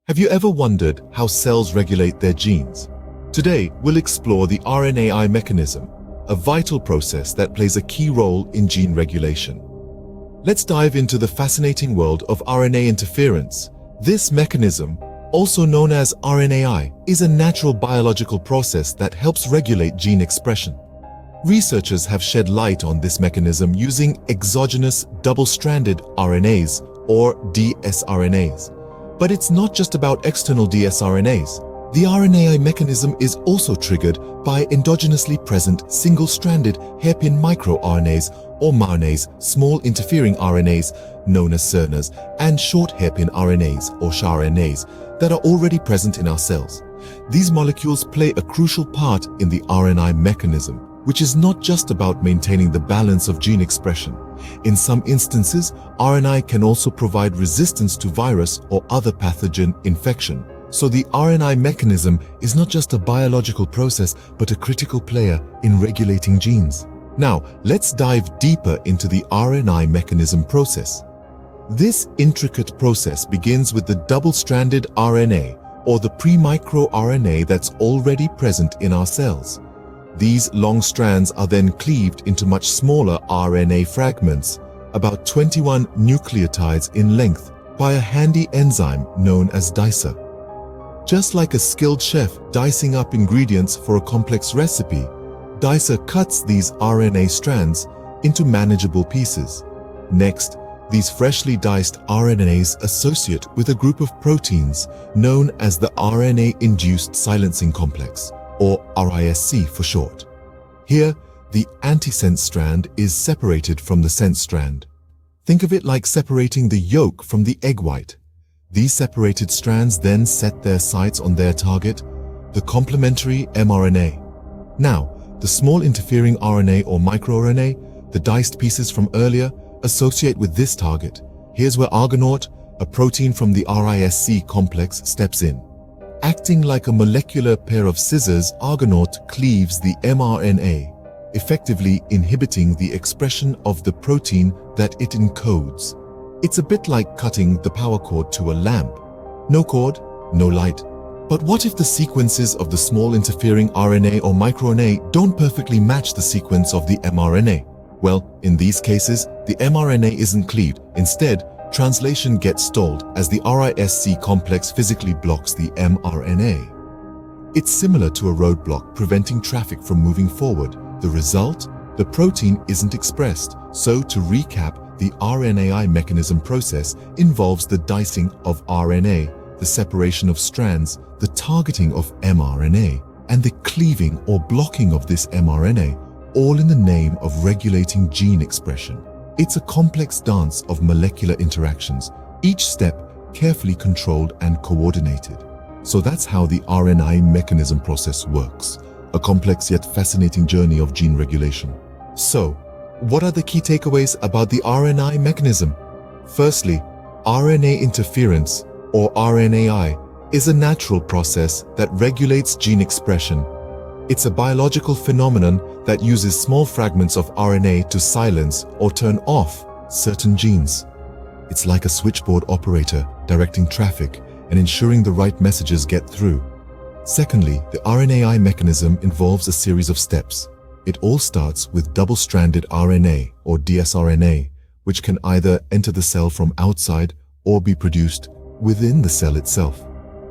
Have you ever wondered how cells regulate their genes? Today, we'll explore the RNAi mechanism, a vital process that plays a key role in gene regulation. Let's dive into the fascinating world of RNA interference. This mechanism, also known as RNAi, is a natural biological process that helps regulate gene expression. Researchers have shed light on this mechanism using exogenous double-stranded RNAs, or dsRNAs. But it's not just about external dsRNAs. The RNAi mechanism is also triggered by endogenously present single-stranded hairpin microRNAs or mRNAs, small interfering RNAs known as siRNAs, and short hairpin RNAs or shRNAs that are already present in our cells. These molecules play a crucial part in the RNAi mechanism, which is not just about maintaining the balance of gene expression. In some instances, RNAi can also provide resistance to virus or other pathogen infection. So the RNAi mechanism is not just a biological process, but a critical player in regulating genes. Now, let's dive deeper into the RNAi mechanism process. This intricate process begins with the double-stranded RNA, or the pre-microRNA that's already present in our cells. These long strands are then cleaved into much smaller RNA fragments, about 21 nucleotides in length, by a handy enzyme known as dicer. Just like a skilled chef dicing up ingredients for a complex recipe, dicer cuts these RNA strands into manageable pieces. Next, these freshly diced RNAs associate with a group of proteins known as the RNA-induced silencing complex, or RISC for short. Here, the antisense strand is separated from the sense strand. Think of it like separating the yolk from the egg white. These separated strands then set their sights on their target, the complementary mRNA. Now, the small interfering RNA or microRNA, the diced pieces from earlier, associate with this target. Here's where Argonaut, a protein from the RISC complex, steps in. Acting like a molecular pair of scissors, Argonaut cleaves the mRNA, effectively inhibiting the expression of the protein that it encodes. It's a bit like cutting the power cord to a lamp. No cord, no light. But what if the sequences of the small interfering RNA or microRNA don't perfectly match the sequence of the mRNA? Well, in these cases, the mRNA isn't cleaved. Instead, translation gets stalled as the RISC complex physically blocks the mRNA. It's similar to a roadblock preventing traffic from moving forward. The result? The protein isn't expressed. So, to recap, the RNAi mechanism process involves the dicing of RNA, the separation of strands, the targeting of mRNA, and the cleaving or blocking of this mRNA, all in the name of regulating gene expression. It's a complex dance of molecular interactions, each step carefully controlled and coordinated. So that's how the RNAi mechanism process works, a complex yet fascinating journey of gene regulation. So, what are the key takeaways about the RNAi mechanism? Firstly, RNA interference, or RNAi, is a natural process that regulates gene expression. It's a biological phenomenon that uses small fragments of RNA to silence or turn off certain genes. It's like a switchboard operator directing traffic and ensuring the right messages get through. Secondly, the RNAi mechanism involves a series of steps. It all starts with double-stranded RNA, or dsRNA, which can either enter the cell from outside or be produced within the cell itself.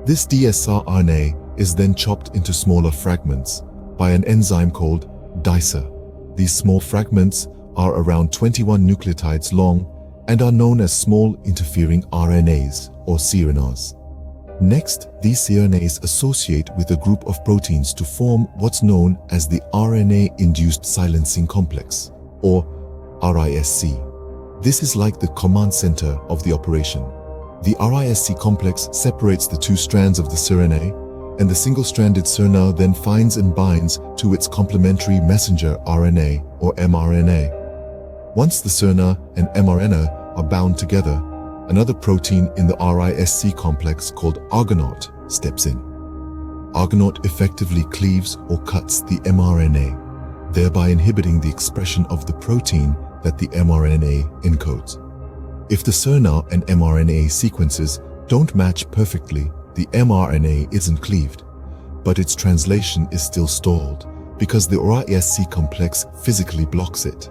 This dsRNA is then chopped into smaller fragments by an enzyme called dicer. These small fragments are around 21 nucleotides long and are known as small interfering RNAs, or siRNAs. Next, these siRNAs associate with a group of proteins to form what's known as the RNA-induced silencing complex, or RISC. This is like the command center of the operation. The RISC complex separates the two strands of the siRNA, and the single-stranded siRNA then finds and binds to its complementary messenger RNA, or mRNA. Once the siRNA and mRNA are bound together, another protein in the RISC complex called Argonaut steps in. Argonaut effectively cleaves or cuts the mRNA, thereby inhibiting the expression of the protein that the mRNA encodes. If the siRNA and mRNA sequences don't match perfectly, the mRNA isn't cleaved, but its translation is still stalled because the RNAi complex physically blocks it.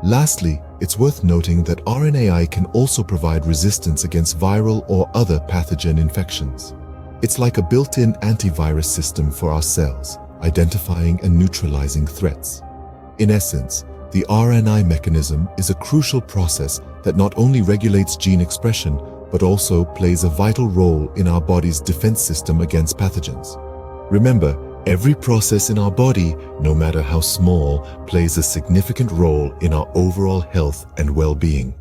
Lastly, it's worth noting that RNAi can also provide resistance against viral or other pathogen infections. It's like a built-in antivirus system for our cells, identifying and neutralizing threats. In essence, the RNAi mechanism is a crucial process that not only regulates gene expression, but also plays a vital role in our body's defense system against pathogens. Remember, every process in our body, no matter how small, plays a significant role in our overall health and well-being.